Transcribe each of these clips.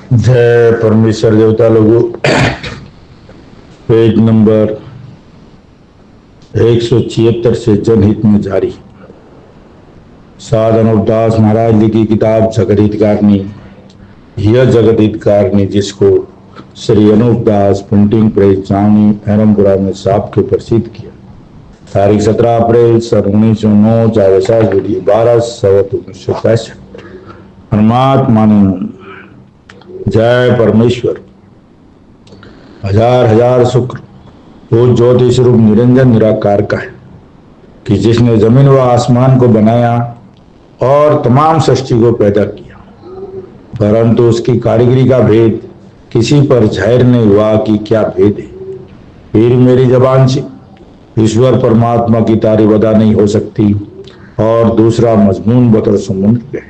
जय परमेश्वर देवता लोगों। पेज नंबर 176 से जनहित में जारी साध अनुपदास महाराज लिखी किताब जगत हितकारिणी। यह जगत हितकारिणी जिसको श्री अनुपदास प्रिंटिंग प्रेस जावनी एरमपुरा में साफ के प्रसिद्ध किया। तारीख 17 अप्रैल सन 1909 12/7/1965। परमात्मा ने जय परमेश्वर। हजार हजार शुक्र वो ज्योति स्वरूप निरंजन निराकार का है कि जिसने जमीन व आसमान को बनाया और तमाम सृष्टि को पैदा किया, परंतु उसकी कारीगरी का भेद किसी पर जाहिर नहीं हुआ कि क्या भेद है। फिर मेरी जबान से ईश्वर परमात्मा की तारीफ अदा नहीं हो सकती और दूसरा मजमून बतर समुद्र है।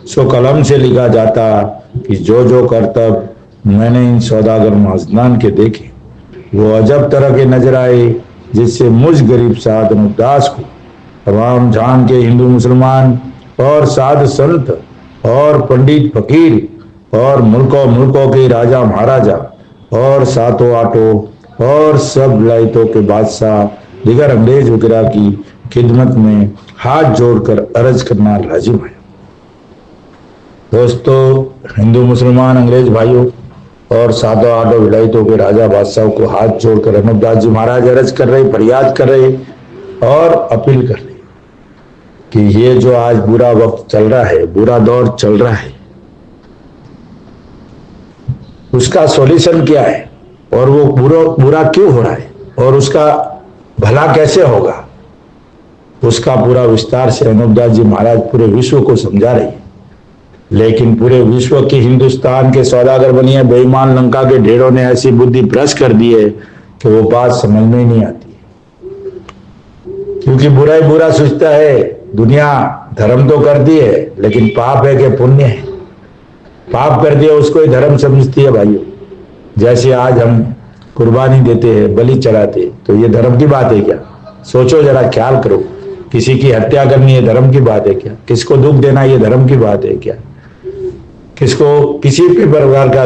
सो कलम से लिखा जाता कि जो जो करतब मैंने इन सौदागर महाजनान के देखे वो अजब तरह के नजर आए, जिससे मुझ गरीब साध अनुपदास को तमाम जान के हिंदू मुसलमान और साध संत और पंडित फकीर और मुल्कों के राजा महाराजा और सातों आठों और सब विलायतों के बादशाह दिगर अंग्रेज वगैरह की खिदमत में हाथ जोड़कर अर्ज करना लाजिम है। दोस्तों, हिंदू मुसलमान अंग्रेज भाइयों और सातों आठों विलायतों के राजा बादशाहों को हाथ जोड़कर अनुपदास जी महाराज अर्ज कर रहे, फरियाद कर रहे और अपील कर रहे कि ये जो आज बुरा वक्त चल रहा है, बुरा दौर चल रहा है, उसका सॉल्यूशन क्या है और वो बुरा क्यों हो रहा है और उसका भला कैसे होगा, उसका पूरा विस्तार से अनुपदास जी महाराज पूरे विश्व को समझा रही है। लेकिन पूरे विश्व की हिंदुस्तान के सौदागर बनिए बेईमान लंका के ढेरों ने ऐसी बुद्धि भ्रष्ट कर दी है कि वो बात समझ में नहीं आती है, क्योंकि बुरा ही बुरा सोचता है। दुनिया धर्म तो करती है, लेकिन पाप है कि पुण्य है। पाप कर दिया उसको ही धर्म समझती है भाइयों। जैसे आज हम कुर्बानी देते हैं, बलि चढ़ाते, तो ये धर्म की बात है क्या? सोचो जरा, ख्याल करो। किसी की हत्या करनी है धर्म की बात है क्या? किसको दुख देना ये धर्म की बात है क्या? किसको किसी भी प्रकार का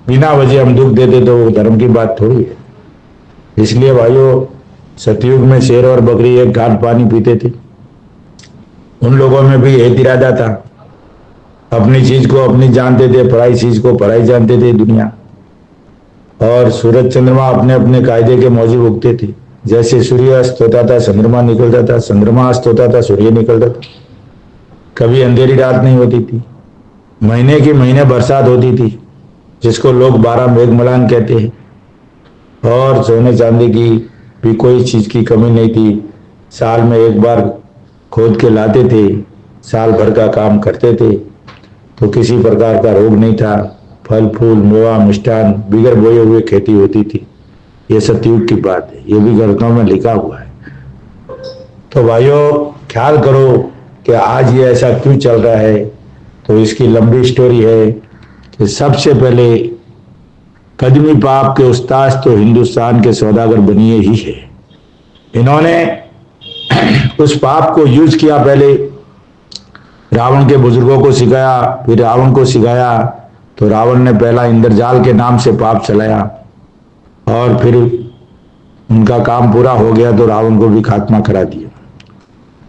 बिना वजह हम दुख देते तो वो धर्म की बात थोड़ी है। इसलिए भाइयों, सतयुग में शेर और बकरी एक घाट पानी पीते थे। उन लोगों में भी यही इरादा था, अपनी चीज को अपनी जानते थे, पराई चीज को पराई जानते थे दुनिया। और सूरज चंद्रमा अपने अपने कायदे के मौजूद उगते थे। जैसे सूर्य अस्त होता था चंद्रमा निकलता था, चंद्रमा अस्त होता था सूर्य निकलता था। कभी अंधेरी रात नहीं होती थी, महीने की महीने बरसात होती थी, जिसको लोग 12 मेघमलान कहते हैं। और सोने चांदी की भी कोई चीज की कमी नहीं थी। साल में एक बार खोद के लाते थे, साल भर का काम करते थे, तो किसी प्रकार का रोग नहीं था। फल फूल मेवा मिष्ठान बिगर बोए हुए खेती होती थी। ये सतयुग की बात है, ये भी ग्रंथों में लिखा हुआ है। तो भाइयों, ख्याल करो कि आज ये ऐसा क्यों चल रहा है। तो इसकी लंबी स्टोरी है कि सबसे पहले कदमी पाप के उस्ताद तो हिंदुस्तान के सौदागर बनिए ही है। इन्होंने उस पाप को यूज किया, पहले रावण के बुजुर्गों को सिखाया, फिर रावण को सिखाया, तो रावण ने पहला इंद्रजाल के नाम से पाप चलाया और फिर उनका काम पूरा हो गया तो रावण को भी खात्मा करा दिया।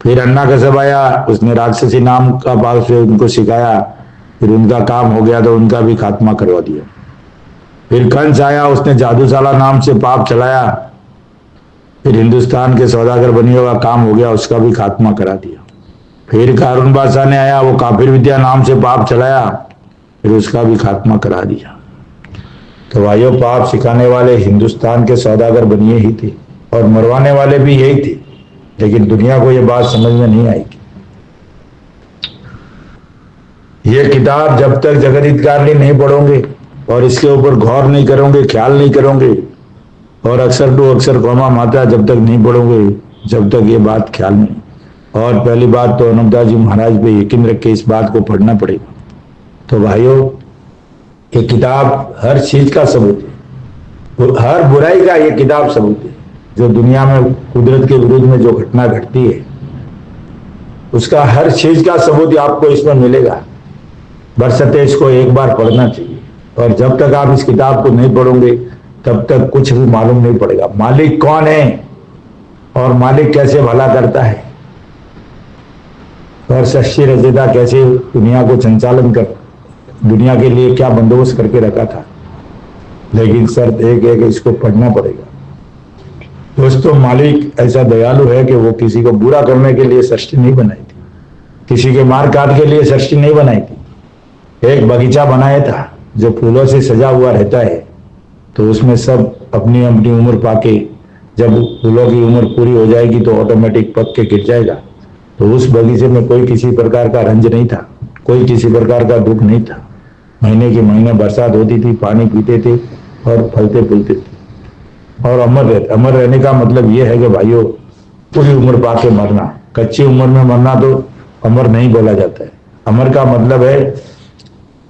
फिर अन्नाकश्यप आया, उसने राक्षसी नाम का पाप से उनको सिखाया, फिर उनका काम हो गया तो उनका भी खात्मा करवा दिया। फिर कंस आया, उसने जादूशाला नाम से पाप चलाया, फिर हिंदुस्तान के सौदागर बनियों का काम हो गया, उसका भी खात्मा करा दिया। फिर कारून बादशाह ने आया, वो काफिर विद्या नाम से पाप चलाया, फिर उसका भी खात्मा करा दिया। तो भाइयों, पाप सिखाने वाले हिंदुस्तान के सौदागर बनिए ही थे और मरवाने वाले भी यही थे। लेकिन दुनिया को यह बात समझ में नहीं आएगी। ये किताब जब तक जगत हितकारिणी नहीं पढ़ोगे और इसके ऊपर गौर नहीं करोगे, ख्याल नहीं करोगे और अक्षर टू अक्षर कौमा मात्रा जब तक नहीं पढ़ोगे, जब तक ये बात ख्याल नहीं। और पहली बात तो अनुपदास जी महाराज पे यकीन रख के इस बात को पढ़ना पड़ेगा। तो भाइयों, ये किताब हर चीज का सबूत है, हर बुराई का ये किताब सबूत है। जो दुनिया में कुदरत के विरुद्ध में जो घटना घटती है, उसका हर चीज का सबूत आपको इसमें मिलेगा। बरसते इसको एक बार पढ़ना चाहिए। और जब तक आप इस किताब को नहीं पढ़ोगे तब तक कुछ भी मालूम नहीं पड़ेगा। मालिक कौन है और मालिक कैसे भला करता है और सच्ची रचेता कैसे दुनिया को संचालन कर, दुनिया के लिए क्या बंदोबस्त करके रखा था। लेकिन शर्त एक है कि इसको पढ़ना पड़ेगा। दोस्तों, मालिक ऐसा दयालु है कि वो किसी को बुरा करने के लिए सृष्टि नहीं बनाई थी, किसी के मार काट के लिए सृष्टि नहीं बनाई थी। एक बगीचा बनाया था जो फूलों से सजा हुआ रहता है, तो उसमें सब अपनी अपनी उम्र पाके जब फूलों की उम्र पूरी हो जाएगी तो ऑटोमेटिक पक के गिर जाएगा। तो उस बगीचे में कोई किसी प्रकार का रंज नहीं था, कोई किसी प्रकार का दुख नहीं था। महीने के महीने बरसात होती थी, पानी पीते थे और फलते फूलते थे और अमर रहने का मतलब यह है कि भाइयों, पूरी उम्र पाके मरना। कच्ची उम्र में मरना तो अमर नहीं बोला जाता है। अमर का मतलब है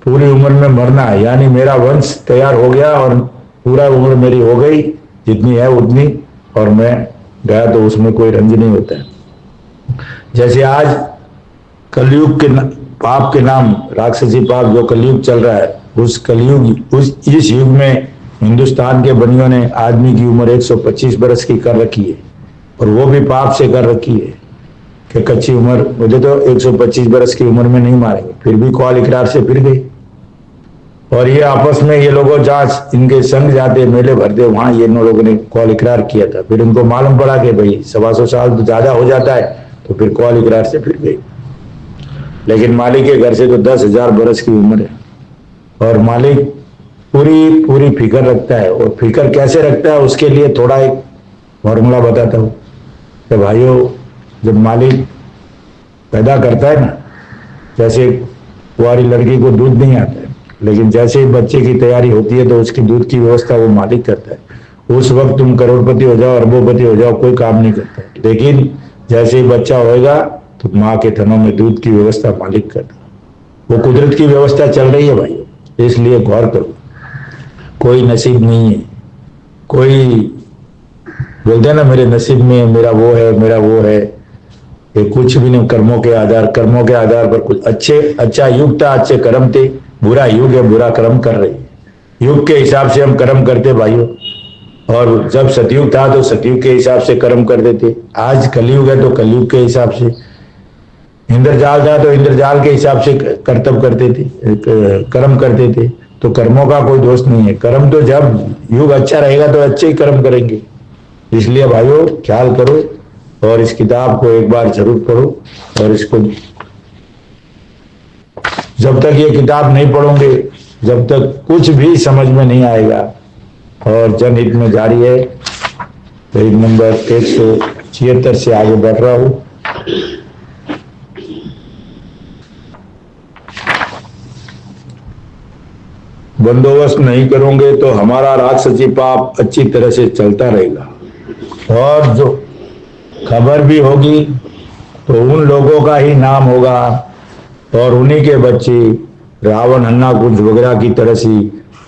पूरी उम्र में मरना, यानी मेरा वंश तैयार हो गया और पूरा उम्र मेरी हो गई जितनी है उतनी, और मैं गया तो उसमें कोई रंज नहीं होता है। जैसे आज कलयुग के पाप के नाम, राक्षसी पाप जो कलयुग चल रहा है, उस कलयुग इस युग में हिंदुस्तान के बनियों ने आदमी की उम्र 125 बरस की कर रखी है, और वो भी पाप से कर रखी है कि कच्ची उम्र, मुझे तो 125 बरस की उम्र में नहीं मारेंगे, फिर भी कौल इकरार से फिर गए। और ये आपस में ये लोगों जहाँ इनके संग जाते, मेले भरते, वहां ये इन लोगों ने कौल इकरार किया था। फिर इनको मालूम पड़ा कि भाई 125 साल तो ज्यादा हो जाता है, तो फिर कौल इकरार से फिर गई। लेकिन मालिक के घर से तो 10,000 बरस की उम्र है, और मालिक पूरी पूरी फिक्र रखता है। और फिक्र कैसे रखता है उसके लिए थोड़ा एक फॉर्मूला बताता हूँ कि भाइयों, जब मालिक पैदा करता है ना, जैसे कुंवारी लड़की को दूध नहीं आता है, लेकिन जैसे ही बच्चे की तैयारी होती है तो उसकी दूध की व्यवस्था वो मालिक करता है। उस वक्त तुम करोड़पति हो जाओ, अरबोपति हो जाओ, कोई काम नहीं करता है। लेकिन जैसे ही बच्चा होएगा तो माँ के थनों में दूध की व्यवस्था मालिक करता है। वो कुदरत की व्यवस्था चल रही है भाई, इसलिए गौर करो। कोई नसीब नहीं है, कोई बोलते हैं ना मेरे नसीब में मेरा वो है, मेरा वो है, ये कुछ भी नहीं। कर्मों के आधार पर कुछ अच्छा युग था, अच्छे कर्म थे। बुरा युग है, बुरा कर्म कर रही है। युग के हिसाब से हम कर्म करते भाइयों, और जब सतयुग था तो सतयुग के हिसाब से कर्म करते थे। आज कलयुग है तो कलयुग के हिसाब से, इंद्रजाल था तो इंद्रजाल के हिसाब से कर्तव्य करते थे, कर्म करते थे। तो कर्मों का कोई दोष नहीं है। कर्म तो जब युग अच्छा रहेगा तो अच्छे ही कर्म करेंगे। इसलिए भाइयों ख्याल करो और इस किताब को एक बार जरूर पढ़ो। और इसको जब तक ये किताब नहीं पढ़ोगे, जब तक कुछ भी समझ में नहीं आएगा। और जनहित में जारी है, पेज नंबर 176 से आगे बढ़ रहा हूं। बंदोबस्त नहीं करोगे तो हमारा राक्षसी पाप अच्छी तरह से चलता रहेगा, और जो खबर भी होगी तो उन लोगों का ही नाम होगा, और उन्हीं के बच्चे रावण, हन्ना कुंज वगैरह की तरह से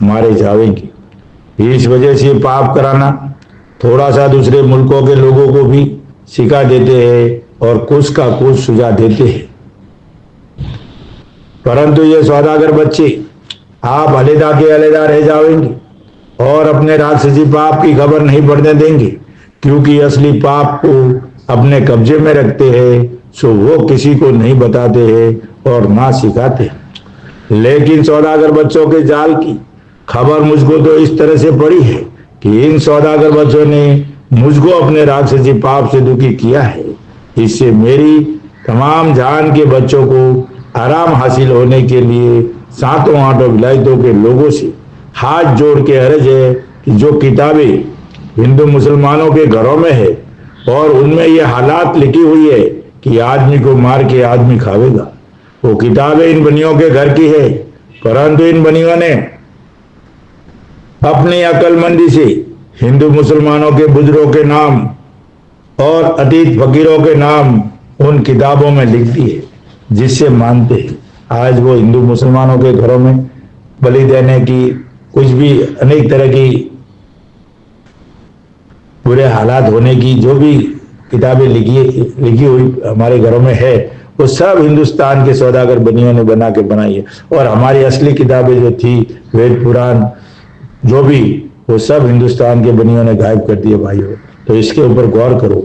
मारे जाएंगे। इस वजह से पाप कराना थोड़ा सा दूसरे मुल्कों के लोगों को भी सिखा देते हैं और कुछ का कुछ सुझा देते हैं। परंतु ये सौदागर बच्चे आप अलहदा के अलहदा रह जाएंगे और अपने राक्षसी पाप की खबर नहीं पड़ने देंगे, क्योंकि असली पाप को अपने कब्जे में रखते हैं, सो वो किसी को नहीं बताते हैं और ना सिखाते। लेकिन सौदागर बच्चों के जाल की खबर मुझको तो इस तरह से पड़ी है कि इन सौदागर बच्चों ने मुझको अपने राक्षसी पाप से दुखी किया है। इससे मेरी तमाम जान के बच्चों को आराम हासिल होने के लिए सातों आठों विलायतों के लोगों से हाथ जोड़ के अर्ज है कि जो किताबें हिंदू मुसलमानों के घरों में है और उनमें ये हालात लिखी हुई है कि आदमी को मार के आदमी खावेगा, वो किताबें इन बनियों के घर की है। परंतु इन बनियों ने अपनी अक्लमंदी से हिंदू मुसलमानों के बुजुर्गों के नाम और अतीत फकीरों के नाम उन किताबों में लिख दिए, जिससे मानते हैं। आज वो हिंदू मुसलमानों के घरों में बलि देने की, कुछ भी अनेक तरह की बुरे हालात होने की जो भी किताबें लिखी हुई हमारे घरों में है, वो सब हिंदुस्तान के सौदागर बनियों ने बना के बनाई है। और हमारी असली किताबें जो थी, वेद पुराण जो भी, वो सब हिंदुस्तान के बनियों ने गायब कर दिए भाइयों। तो इसके ऊपर गौर करो।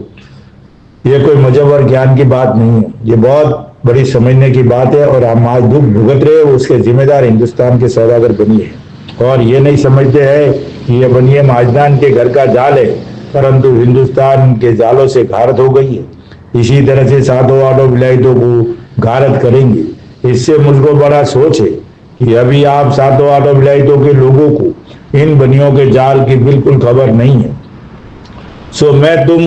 ये कोई मजहब और ज्ञान की बात नहीं है, ये बहुत बड़ी समझने की बात है। और हम आज दुख भुगत रहे, उसके जिम्मेदार हिंदुस्तान के सौदागर बनिए हैं। और ये नहीं समझते हैं कि ये बनिए महाजनान के घर का जाल है, परंतु हिंदुस्तान के जालों से घारत हो गई है। इसी तरह से सातों आठों विलायतों को घारत करेंगे। इससे मुझको बड़ा सोच है कि अभी आप सातों आठों विलायतों के लोगों को इन बनियों के जाल की बिल्कुल खबर नहीं है। सो मैं तुम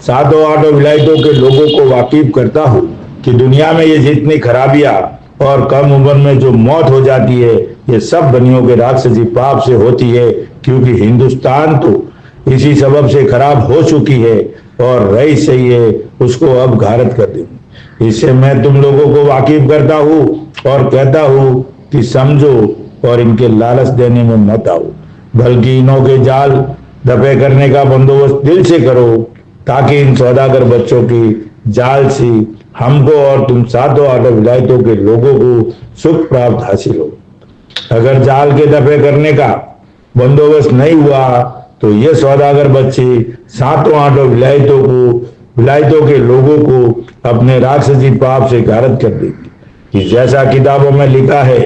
सातों आठों विलायतों के लोगों को वाकिफ करता हूँ कि दुनिया में ये जितनी खराबियां और कम उम्र में जो मौत हो जाती है, ये सब बनियों के राक्षसी पाप से होती है। क्योंकि हिंदुस्तान तो इसी सबब से खराब हो चुकी है और रही सही है, उसको अब घारत कर देंगे। इससे मैं तुम लोगों को वाकिफ करता हूँ और कहता हूँ कि समझो और इनके लालच देने में मत आओ, बल्कि इनों के जाल दफे करने का बंदोबस्त दिल से करो, ताकि इन सौदागर बच्चों की जाल से हमको और तुम सातों आठों विलायतों के लोगों को सुख प्राप्त हासिल हो। अगर जाल के दफे करने का बंदोबस्त नहीं हुआ तो ये सौदागर बच्चे सातों आठों विलायतों के लोगों को अपने राक्षसी पाप से घारत कर देंगे, कि जैसा किताबों में लिखा है।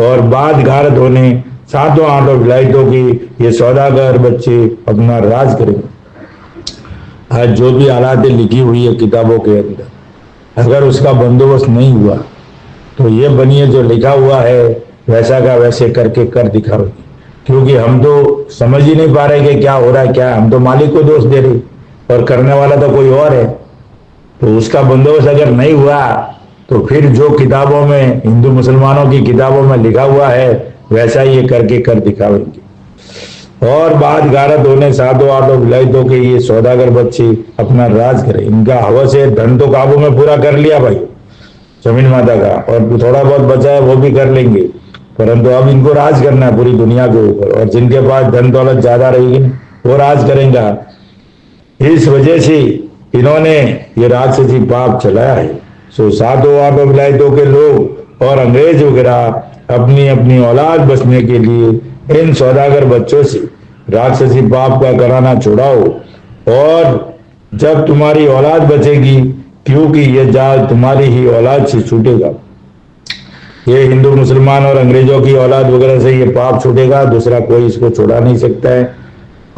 और बाद घारत होने सातों आठों विलायतों की ये सौदागर बच्चे अपना राज करेंगे। आज जो भी हालातें लिखी हुई है किताबों के अंदर, अगर उसका बंदोबस्त नहीं हुआ तो ये बनिए जो लिखा हुआ है वैसा का वैसे करके कर दिखाओगे। क्योंकि हम तो समझ ही नहीं पा रहे कि क्या हो रहा है, क्या है। हम तो मालिक को दोष दे रहे और करने वाला तो कोई और है। तो उसका बंदोबस्त अगर नहीं हुआ तो फिर जो किताबों में, हिंदू मुसलमानों की किताबों में लिखा हुआ है वैसा ही ये करके कर दिखावेंगे। और बाद गारत होने सातों आठों विलायतों के ये सौदागर बच्चे अपना राज करें। इनका हवस है, धन तो काबू में पूरा कर लिया भाई जमीन माता का, और थोड़ा बहुत बचा है वो भी कर लेंगे, परंतु अब इनको राज करना है पूरी दुनिया के ऊपर। और जिनके पास धन दौलत ज्यादा रहेगी वो राज करेंगे। इस वजह से इन्होंने ये राक्षसी पाप चलाया है। सो सातों आठों विलायतों के लोग और अंग्रेज वगैरह अपनी अपनी औलाद बचने के लिए इन सौदागर बच्चों से राक्षसी पाप का कराना छुड़ाओ। और जब तुम्हारी औलाद बचेगी, क्योंकि यह जाल तुम्हारी ही औलाद से छूटेगा, ये हिंदू मुसलमान और अंग्रेजों की औलाद वगैरह से ये पाप छूटेगा, दूसरा कोई इसको छोड़ा नहीं सकता है।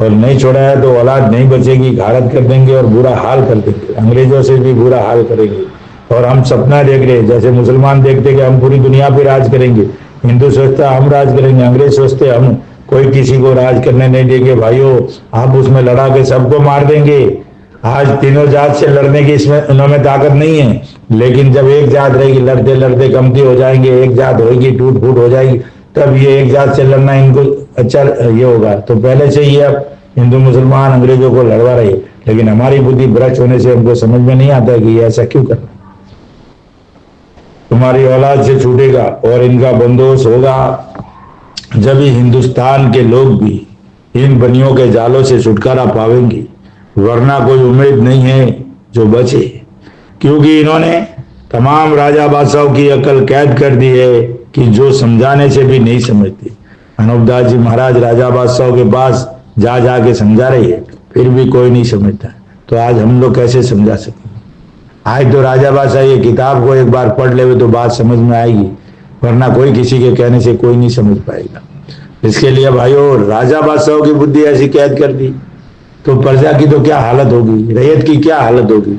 और नहीं छोड़ा है तो औलाद नहीं बचेगी, घारत कर देंगे और बुरा हाल कर देंगे, अंग्रेजों से भी बुरा हाल करेंगे। और हम सपना देख रहे हैं, जैसे मुसलमान देखते कि हम पूरी दुनिया पे राज करेंगे, हिंदू सोचता हम राज करेंगे, अंग्रेज सोचते हम कोई किसी को राज करने नहीं देंगे। भाइयों, आप उसमें लड़ा के सबको मार देंगे। आज तीनों जात से लड़ने की इसमें उनमें ताकत नहीं है, लेकिन जब एक जात रहेगी, लड़ते लड़ते कमती हो जाएंगे, एक जात होगी टूट फूट हो जाएगी, तब ये एक जात से लड़ना इनको अच्छा ये होगा। तो पहले से ही अब हिंदू मुसलमान अंग्रेजों को लड़वा रहे, लेकिन हमारी बुद्धि भ्रष्ट होने से हमको समझ में नहीं आता कि ये ऐसा क्यों करना। तुम्हारी औलाद से छूटेगा और इनका बंदोबस्त होगा जब ही हिंदुस्तान के लोग भी इन बनियों के जालों से छुटकारा पावेंगे, वरना कोई उम्मीद नहीं है जो बचे। क्योंकि इन्होंने तमाम राजा बादशाहों की अकल कैद कर दी है कि जो समझाने से भी नहीं समझते। अनूपदास जी महाराज राजा बादशाहों के पास जा जाके समझा रही है, फिर भी कोई नहीं समझता। तो आज हम लोग कैसे समझा सकेंगे? आज तो राजा बादशाह ये किताब को एक बार पढ़ ले तो बात समझ में आएगी, वरना कोई किसी के कहने से कोई नहीं समझ पाएगा। इसके लिए भाइयों, राजा बादशाहों की बुद्धि ऐसी कैद कर दी तो प्रजा की तो क्या हालत होगी, रैयत की क्या हालत होगी।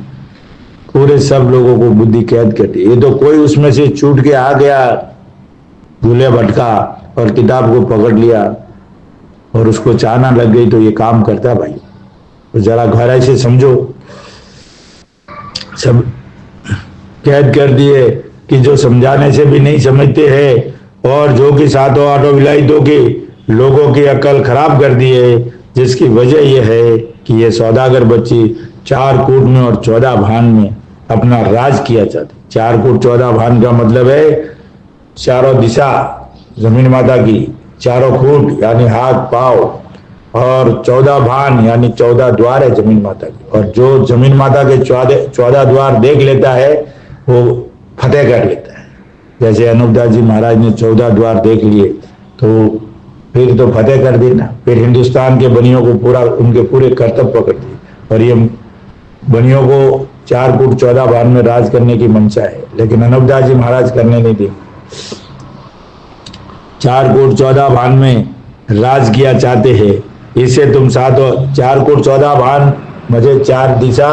पूरे सब लोगों को बुद्धि कैद कर दी। ये तो कोई उसमें से छूट के आ गया, दूल्हे भटका और किताब को पकड़ लिया और उसको चाहना लग गई तो ये काम करता भाई। तो जरा गहराई से समझो, सब कैद कर दिए कि जो समझाने से भी नहीं समझते हैं और जो कि सातों आठों विलायतों के लोगों की अकल खराब कर दी है, जिसकी वजह यह है कि ये सौदागर बच्चे 4 कूट में और 14 भान में अपना राज किया चाहते। 4 कूट 14 भान का मतलब है चारों दिशा जमीन माता की, चारों कूट यानी हाथ पांव, और 14 भान यानी 14 द्वार है जमीन माता की। और जो जमीन माता के 14 द्वार देख लेता है वो फतेह कर लेता है। जैसे अनूपदास जी महाराज ने 14 द्वार देख लिए तो फिर तो फतेह कर दी ना, फिर हिंदुस्तान के बनियों को पूरा उनके पूरे कर्तव्य पकड़ दिए। और ये बनियों को 4 फुट 14 भान में राज करने की मंशा है, लेकिन अनूपदास जी महाराज करने नहीं दी। 4 फुट 14 भान में राज किया चाहते हैं, इससे तुम साथ हो। 4 फुट 14 भान मुझे 4 दिशा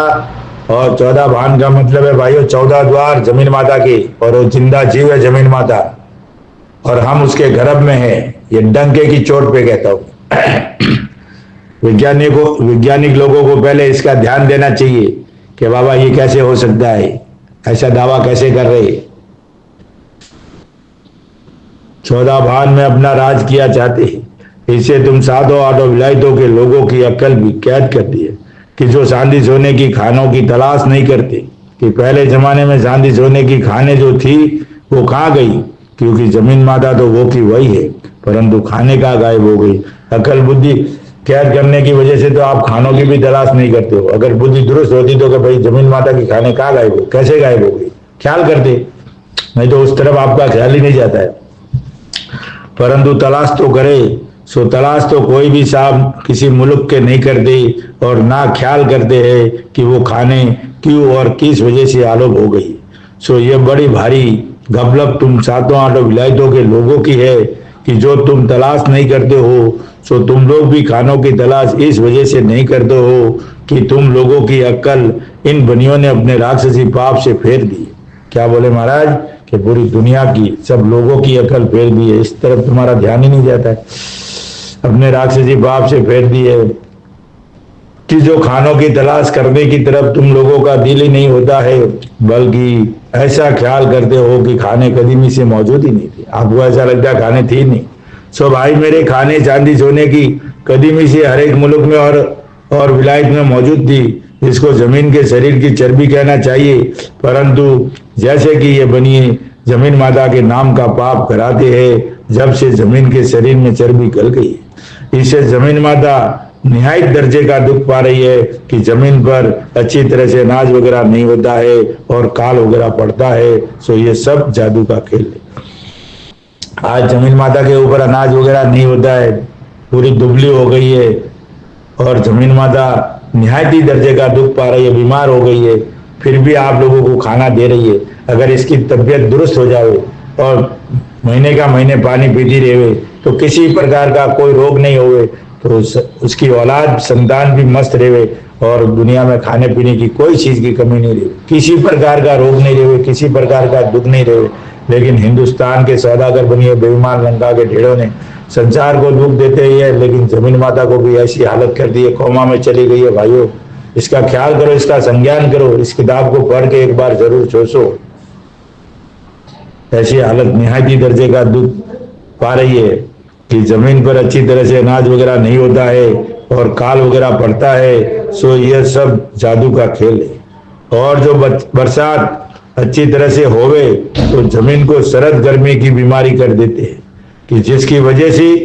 और 14 भान का मतलब है भाइयों 14 द्वार जमीन माता की, और वो जिंदा जीव है जमीन माता, और हम उसके गर्भ में हैं। ये डंके की चोट पे कहता हूं। वैज्ञानिक लोगों को पहले इसका ध्यान देना चाहिए कि बाबा ये कैसे हो सकता है, ऐसा दावा कैसे कर रहे। 14 भान में अपना राज किया चाहते हैं, इससे तुम 7 आठों विलायतों के लोगों की अक्ल भी कैद कर दी है कि जो चांदी सोने की खानों की तलाश नहीं करते। कि पहले जमाने में चांदी सोने की खाने जो थी वो कहाँ गई, क्योंकि जमीन माता तो वो की वही है, परंतु खाने का गायब हो गई। अकल बुद्धि कैद करने की वजह से तो आप खानों की भी तलाश नहीं करते हो। अगर बुद्धि दुरुस्त होती तो कि भाई जमीन माता की खाने कहाँ गायब हो, कैसे गायब हो गई, ख्याल करते, नहीं तो उस तरफ आपका ख्याल ही नहीं जाता है। परंतु तलाश तो करे, सो तलाश तो कोई भी साहब किसी मुल्क के नहीं करते, और ना ख्याल करते हैं कि वो खाने क्यों और किस वजह से आलोप हो गई। सो ये बड़ी भारी गफलत तुम 7 आठों विलायतों के लोगों की है कि जो तुम तलाश नहीं करते हो। सो तुम लोग भी खानों की तलाश इस वजह से नहीं करते हो कि तुम लोगों की अक्ल इन बनियों ने अपने राक्षसी पाप से फेर दी। क्या बोले महाराज कि पूरी दुनिया की सब लोगों की अक्ल फेर दी है, इस तरफ तुम्हारा ध्यान ही नहीं जाता है। अपने राक्षसी पाप से फेर दी है कि जो खानों की तलाश करने की तरफ तुम लोगों का दिल ही नहीं होता है, बल्कि ऐसा ख्याल करते हो कि खाने कदीमी से मौजूद ही नहीं थे। आपको ऐसा लगता है खाने थी नहीं। सो भाई मेरे खाने चांदी सोने की कदीमी से हर एक मुल्क में और विलायत में मौजूद थी। इसको जमीन के शरीर की चर्बी कहना चाहिए, परंतु जैसे कि ये बनिए जमीन माता के नाम का पाप कराते हैं, जब से जमीन के शरीर में चर्बी गल गई, इससे जमीन माता निहायत दर्जे का दुख पा रही है कि जमीन पर अच्छी तरह से अनाज वगैरह नहीं होता है और काल वगैरह पड़ता है। सो ये सब जादू का खेल है। आज जमीन माता के ऊपर अनाज वगैरह नहीं होता है, पूरी दुबली हो गई है, और जमीन माता निहायत ही दर्जे का दुख पा रही है, बीमार हो गई है, फिर भी आप लोगों को खाना दे रही है। अगर इसकी तबीयत दुरुस्त हो जाए और महीने का महीने पानी पीती रहे तो किसी प्रकार का कोई रोग नहीं होवे, तो उसकी औलाद संतान भी मस्त रहे और दुनिया में खाने पीने की कोई चीज की कमी नहीं रहे, किसी प्रकार का रोग नहीं रहे, किसी प्रकार का दुख नहीं रहे। लेकिन हिंदुस्तान के सौदागर बनिए बेईमान लंका के ढेड़ों ने संसार को दुख देते ही है, लेकिन जमीन माता को भी ऐसी हालत कर दी है, कोमा में चली गई है। भाइयों इसका ख्याल करो, इसका संज्ञान करो, इस किताब को पढ़ के एक बार जरूर सोचो। ऐसी हालत निहायती दर्जे का दुख पा रही है कि जमीन पर अच्छी तरह से अनाज वगैरह नहीं होता है और काल वगैरह पड़ता है। सो यह सब जादू का खेल है। और जो बरसात अच्छी तरह से होवे तो जमीन को शरद गर्मी की बीमारी कर देते हैं, कि जिसकी वजह से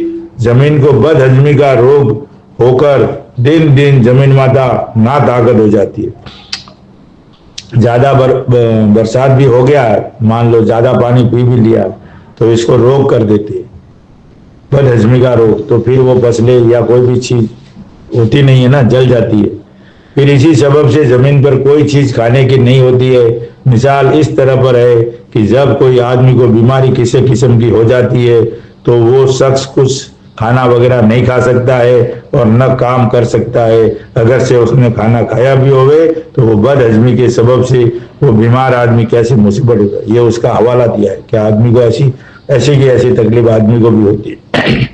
जमीन को बदहजमी का रोग होकर दिन दिन जमीन माता ना ताकत हो जाती है। ज्यादा बरसात भी हो गया, मान लो ज्यादा पानी पी भी लिया, तो इसको रोग कर देते, बदहजमी का रोग। तो फिर वो फसलें या कोई भी चीज होती नहीं है ना, जल जाती है। फिर इसी सबब से जमीन पर कोई चीज खाने की नहीं होती है। मिसाल इस तरह पर है कि जब कोई आदमी को बीमारी किसी किस्म की हो जाती है तो वो शख्स कुछ खाना वगैरह नहीं खा सकता है और न काम कर सकता है। अगर से उसने खाना खाया भी होवे तो वो बदहजमी के सबब से वो बीमार आदमी कैसे मुसीबत होगा, ये उसका हवाला दिया है कि आदमी को ऐसी की ऐसी तकलीफ आदमी को भी होती है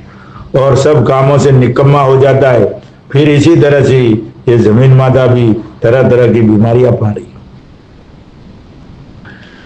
और सब कामों से निकम्मा हो जाता है। फिर इसी तरह से ये जमीन माता भी तरह तरह की बीमारियां पा रही,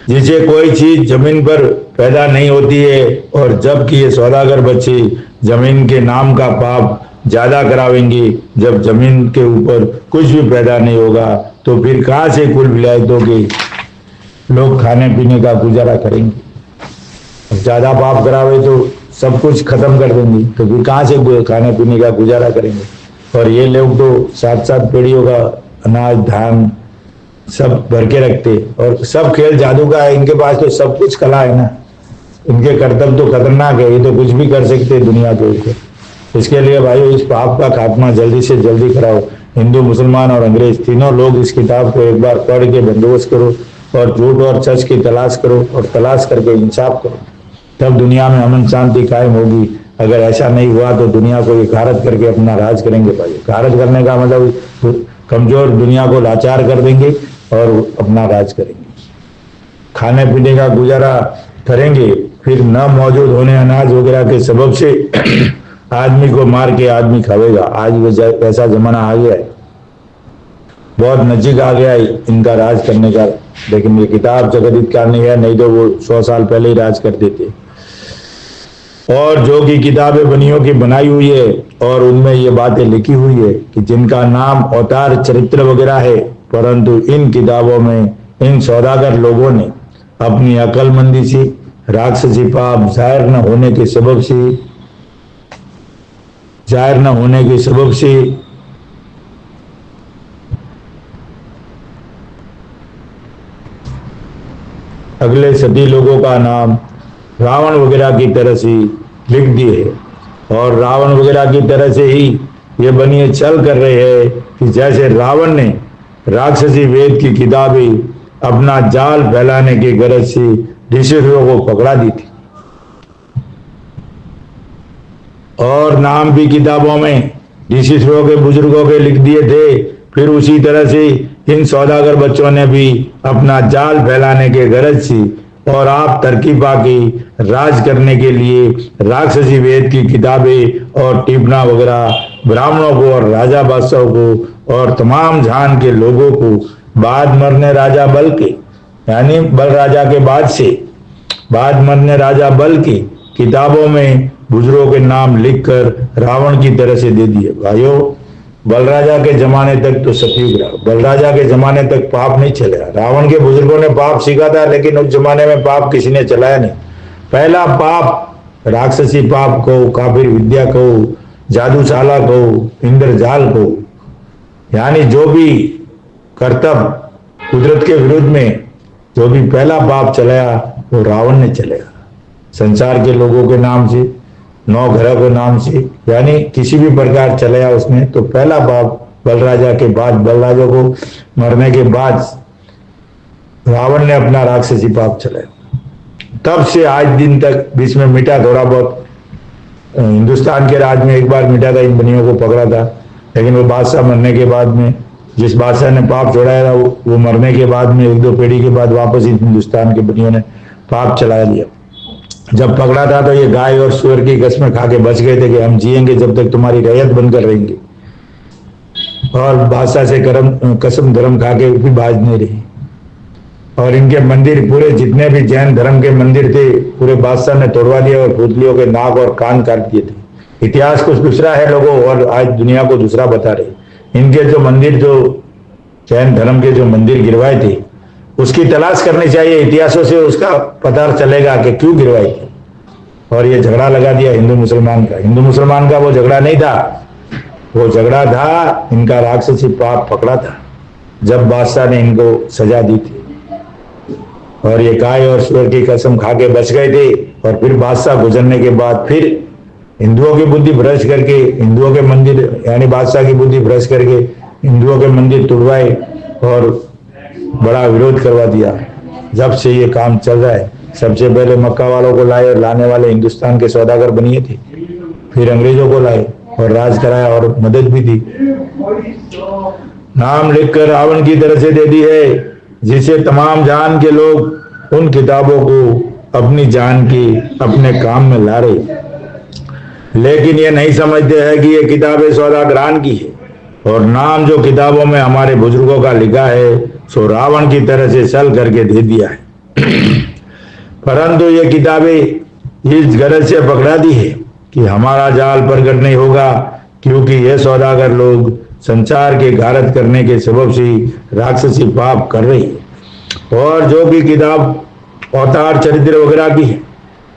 जिसे कोई चीज जमीन पर पैदा नहीं होती है। और जबकि ये सौदागर बच्चे जमीन के नाम का पाप ज्यादा करावेंगे, जब जमीन के ऊपर कुछ भी पैदा नहीं होगा तो फिर कहां से कुल विलायतों के लोग खाने पीने का गुजारा करेंगे। ज्यादा पाप करावे तो सब कुछ खत्म कर देंगे, तो फिर कहां से खाने पीने का गुजारा करेंगे। और ये लोग तो 7-7 पीढ़ियों का अनाज धान सब भर के रखते, और सब खेल जादू का है, इनके पास तो सब कुछ कला है ना, इनके कर्तव्य तो खतरनाक है, ये तो कुछ भी कर सकते हैं दुनिया के ऊपर। इसके लिए भाइयों इस पाप का खात्मा जल्दी से जल्दी कराओ। हिंदू, मुसलमान और अंग्रेज तीनों लोग इस किताब को एक बार पढ़ के बंदोबस्त करो, और झूठ और सच की तलाश करो, और तलाश करके इंसाफ करो, तब दुनिया में अमन शांति कायम होगी। अगर ऐसा नहीं हुआ तो दुनिया को ये गारत करके अपना राज करेंगे भाई। गारत करने का मतलब कमजोर दुनिया को लाचार कर देंगे और अपना राज करेंगे, खाने पीने का गुजारा करेंगे, फिर न मौजूद होने अनाज वगैरह के सबब से आदमी को मार के आदमी खावेगा। आज वैसा जमाना आ गया है, बहुत नजीक आ गया है इनका राज करने का। लेकिन ये किताब जगदित कारणी है, नहीं तो वो 100 साल पहले ही राज कर देते। और जो कि किताबें बनियों की बनाई हुई है, और उनमें ये बातें लिखी हुई है कि जिनका नाम अवतार चरित्र वगैरह है, परंतु इन किताबों में इन सौदागर लोगों ने अपनी अकलमंदी से, राक्षसी पाप जाहिर न होने के सबब से अगले सभी लोगों का नाम रावण वगैरह की तरह से लिख दिए है। और रावण वगैरह की तरह से ही ये बनिए चल कर रहे हैं कि जैसे रावण ने राक्षसी वेद की किताबें अपना जाल फैलाने की गरज से ऋषियों को पकड़ा दी थी, और नाम भी किताबों में ऋषियों के बुजुर्गों के लिख दिए थे। फिर उसी तरह से इन सौदागर बच्चों ने भी अपना जाल फैलाने के गरज से और आप तरकीब पाकी राज करने के लिए राक्षसी वेद की किताबें और टिप्पणा वगैरह ब्राह्मणों को और राजा बादशाहों को और तमाम जहान के लोगों को बाद मरने राजा बल के, यानी बल राजा के बाद से बाद मरने राजा बल की किताबों में बुजुर्गों के नाम लिखकर रावण की तरह से दे दिए। भाइयों, बलराजा के जमाने तक तो सतयुग रहा, बलराजा के जमाने तक पाप नहीं चला। रावण के बुजुर्गों ने पाप सीखा था, लेकिन उस जमाने में पाप किसी ने चलाया नहीं। पहला पाप राक्षसी पाप को, काफिर विद्या को, जादूशाला को, इंद्रजाल को, यानी जो भी कर्तव्य कुदरत के विरुद्ध में जो भी पहला पाप चलाया वो रावण ने चलाया। संसार के लोगों के नाम से, 9 ग्रह के नाम से, यानी किसी भी प्रकार चलाया उसने। तो पहला पाप बलराजा के बाद, बलराजा को मरने के बाद रावण ने अपना राक्षसी पाप चलाया। तब से आज दिन तक बीच में मिटा थोड़ा बहुत, हिंदुस्तान के राज में एक बार मिटा था, इन बनियों को पकड़ा था, लेकिन वो बादशाह मरने के बाद में, जिस बादशाह ने पाप छोड़ाया था वो मरने के बाद में 1-2 पीढ़ी के बाद वापस हिंदुस्तान के बनियों ने पाप चला दिया। जब पकड़ा था तो ये गाय और सुअर की कसमें खा के बच गए थे कि हम जिएंगे जब तक तुम्हारी रैयत बनकर रहेंगे, और बादशाह से कसम धर्म खा के भी बाज नहीं रही। और इनके मंदिर पूरे जितने भी जैन धर्म के मंदिर थे पूरे बादशाह ने तोड़वा दिया और पुतलियों के नाक और कान काट दिए थे। इतिहास कुछ दूसरा है लोगों, और आज दुनिया को दूसरा बता रहे। इनके जो मंदिर, जो जैन धर्म के जो मंदिर गिरवाए थे उसकी तलाश करनी चाहिए, इतिहासों से उसका पता चलेगा कि क्यों गिरवाई थी। और ये झगड़ा लगा दिया हिंदू मुसलमान का। हिंदू मुसलमान का वो झगड़ा नहीं था, वो झगड़ा था इनका राक्षसी पाप पकड़ा था जब बादशाह ने इनको सजा दी थी। और ये गाय और सुअर की कसम खा के बच गए थे। और फिर बादशाह गुजरने के बाद फिर हिंदुओं की बुद्धि भ्रष्ट करके, हिंदुओं के मंदिर यानी बादशाह की बुद्धि भ्रष्ट करके हिंदुओं के मंदिर तोड़वाए और बड़ा विरोध करवा दिया। जब से ये काम चल रहा है, सबसे पहले मक्का वालों को लाए और लाने वाले हिंदुस्तान के सौदागर बनिए थे, फिर अंग्रेजों को लाए और राज कराया और मदद भी दी। नाम लिखकर रावण की तरह से दे दी है, जिसे तमाम जान के लोग उन किताबों को अपनी जान की अपने काम में ला रहे, लेकिन ये नहीं समझते हैं कि ये किताबें सौदागरान की है। और नाम जो किताबों में हमारे बुजुर्गों का लिखा है सो रावण की तरह से चल करके दे दिया है। परंतु ये किताबें इस गरज से पकड़ा दी है कि हमारा जाल प्रकट नहीं होगा, क्योंकि ये सौदागर लोग संसार के गारत करने के सबब से राक्षसी पाप कर रही है। और जो भी किताब अवतार चरित्र वगैरह की है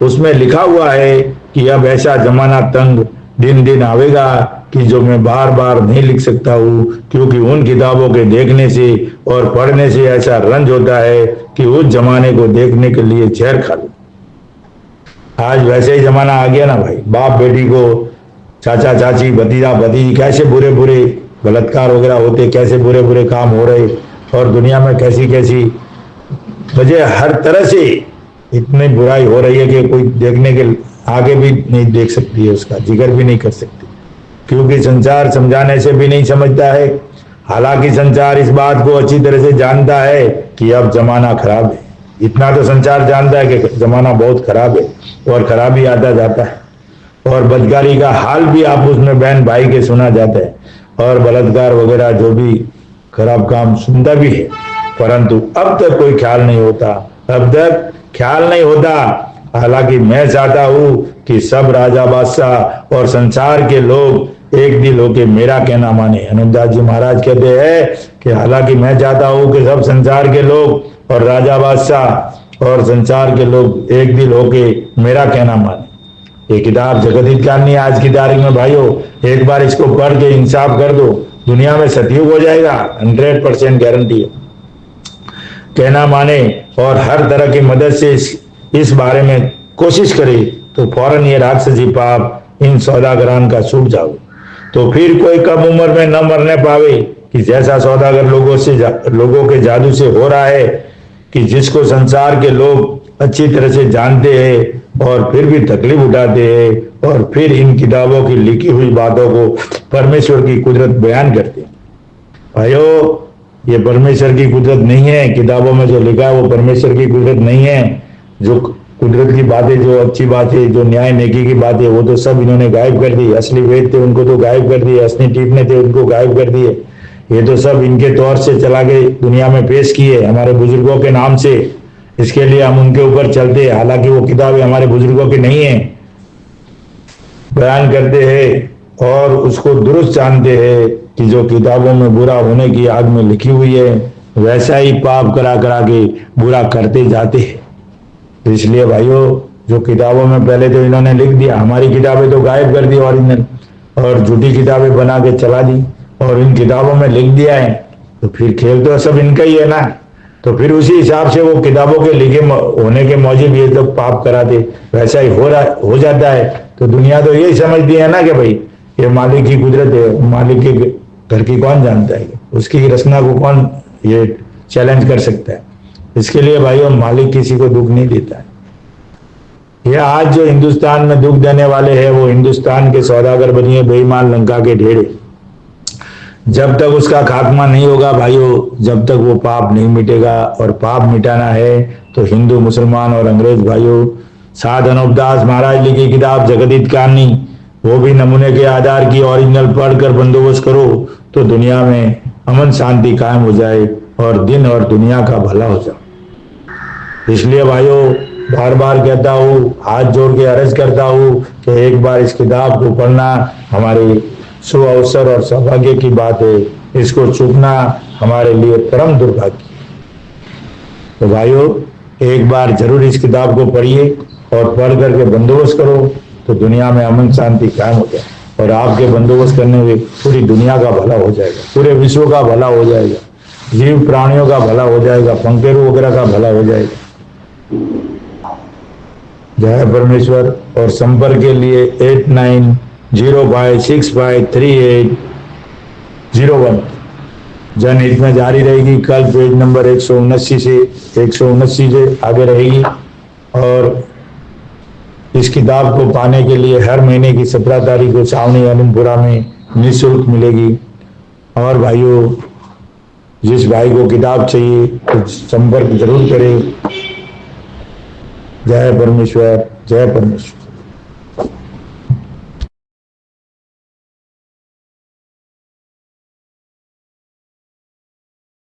उसमें लिखा हुआ है कि अब ऐसा जमाना तंग दिन दिन आवेगा कि जो मैं बार बार नहीं लिख सकता हूँ, क्योंकि उन किताबों के देखने से और पढ़ने से ऐसा रंज होता है कि उस जमाने को देखने के लिए जहर खा लो। आज वैसे ही जमाना आ गया ना भाई, बाप बेटी को, चाचा चाची भतीजा भतीजी कैसे बुरे बुरे बलात्कार वगैरह होते, कैसे बुरे बुरे काम हो रहे, और दुनिया में कैसी कैसी वजह हर तरह से इतनी बुराई हो रही है कि कोई देखने के आगे भी नहीं देख सकती है, उसका जिक्र भी नहीं कर सकती, क्योंकि संसार समझाने से भी नहीं समझता है। हालांकि संसार इस बात को अच्छी तरह से जानता है कि अब जमाना खराब है। इतना तो संसार जानता है कि जमाना बहुत खराब है और खराब ही आता जाता है, और बदकारी का हाल भी आपस में बहन भाई के सुना जाता है, और बलात्कार वगैरह जो भी खराब काम सुनता भी है, परंतु अब तक कोई ख्याल नहीं होता, अब तक ख्याल नहीं होता। हालांकि मैं चाहता हूं कि सब राजा बादशाह और संसार के लोग एक दिल होके मेरा कहना माने। अनुपदास जी महाराज कहते हैं कि हालांकि मैं चाहता हूं कि सब संसार के लोग और राजा बादशाह और संसार के लोग एक दिल होके मेरा कहना माने। ये किताब जगत हितकारिणी आज की तारीख में भाइयों, एक बार इसको पढ़ के इंसाफ कर दो, दुनिया में सतयुग हो जाएगा, 100% गारंटी है। कहना माने और हर तरह की मदद से इस बारे में कोशिश करे तो फौरन ये राक्षसी पाप इन सौदागरान का छूट जाओ, तो फिर कोई कम उम्र में न मरने पावे कि जैसा सौदागर लोगों के जादू से हो रहा है, कि जिसको संसार के लोग अच्छी तरह से जानते हैं और फिर भी तकलीफ उठाते हैं, और फिर इन किताबों की लिखी हुई बातों को परमेश्वर की कुदरत बयान करते हैं। भाइयों, ये परमेश्वर की कुदरत नहीं है, किताबों में जो लिखा है वो परमेश्वर की कुदरत नहीं है। जो कुदरत की बातें, जो अच्छी बातें, जो न्याय नेकी की बातें, वो तो सब इन्होंने गायब कर दी। असली वेद थे उनको तो गायब कर दिए, असली टीपने थे उनको गायब कर दिए। ये तो सब इनके तौर से चला के दुनिया में पेश किए हमारे बुजुर्गों के नाम से, इसके लिए हम उनके ऊपर चलते हैं। हालांकि वो किताबें हमारे बुजुर्गों की नहीं है, बयान करते हैं और उसको दुरुस्त जानते हैं कि जो किताबों में बुरा होने की आग में लिखी हुई है, वैसा ही पाप करा करा के बुरा करते जाते हैं। तो इसलिए भाइयों, जो किताबों में पहले तो इन्होंने लिख दिया, हमारी किताबें तो गायब कर दी ओरिजिनल, और झूठी किताबें बना के चला दी, और इन किताबों में लिख दिया है, तो फिर खेल तो सब इनका ही है ना। तो फिर उसी हिसाब से वो किताबों के लिखे होने के मौजूद ये तो पाप कराते, वैसा ही हो जाता है। तो दुनिया तो यही समझती है ना कि भाई ये मालिक की कुदरत है, मालिक के घर की कौन जानता है, उसकी रचना को कौन ये चैलेंज कर सकता है। इसके लिए भाइयों, मालिक किसी को दुख नहीं देता है। ये आज जो हिंदुस्तान में दुख देने वाले हैं वो हिंदुस्तान के सौदागर बनिए बेईमान लंका के ढेरे। जब तक उसका खात्मा नहीं होगा भाइयों, जब तक वो पाप नहीं मिटेगा, और पाप मिटाना है तो हिंदू मुसलमान और अंग्रेज भाइयों, साथ अनुपदास महाराज लिखी किताब जगत हितकारिणी, वो भी नमूने के आधार की ओरिजिनल पढ़कर बंदोबस्त करो तो दुनिया में अमन शांति कायम हो जाए और दिन और दुनिया का भला हो जाए। इसलिए भाइयों, बार बार कहता हूँ, हाथ जोड़ के अर्ज करता हूँ कि एक बार इस किताब को पढ़ना हमारे शुभ अवसर और सौभाग्य की बात है, इसको चूकना हमारे लिए परम दुर्भाग्य। तो भाइयों, एक बार जरूर इस किताब को पढ़िए और पढ़ करके बंदोबस्त करो तो दुनिया में अमन शांति कायम हो जाए, और आपके बंदोबस्त करने में पूरी दुनिया का भला हो जाएगा, पूरे विश्व का भला हो जाएगा, जीव प्राणियों का भला हो जाएगा, पंखेरु वगैरह का भला हो जाएगा। जय परमेश्वर। और संपर्क के लिए 8905653801 जनहित में जारी रहेगी। कल पेज नंबर 179 से आगे रहेगी, और इस किताब को पाने के लिए हर महीने की 17 तारीख को छावनी अनंतपुरा में निःशुल्क मिलेगी। और भाइयों, जिस भाई को किताब चाहिए तो संपर्क जरूर करें। जय परमेश्वर, जय परमेश्वर।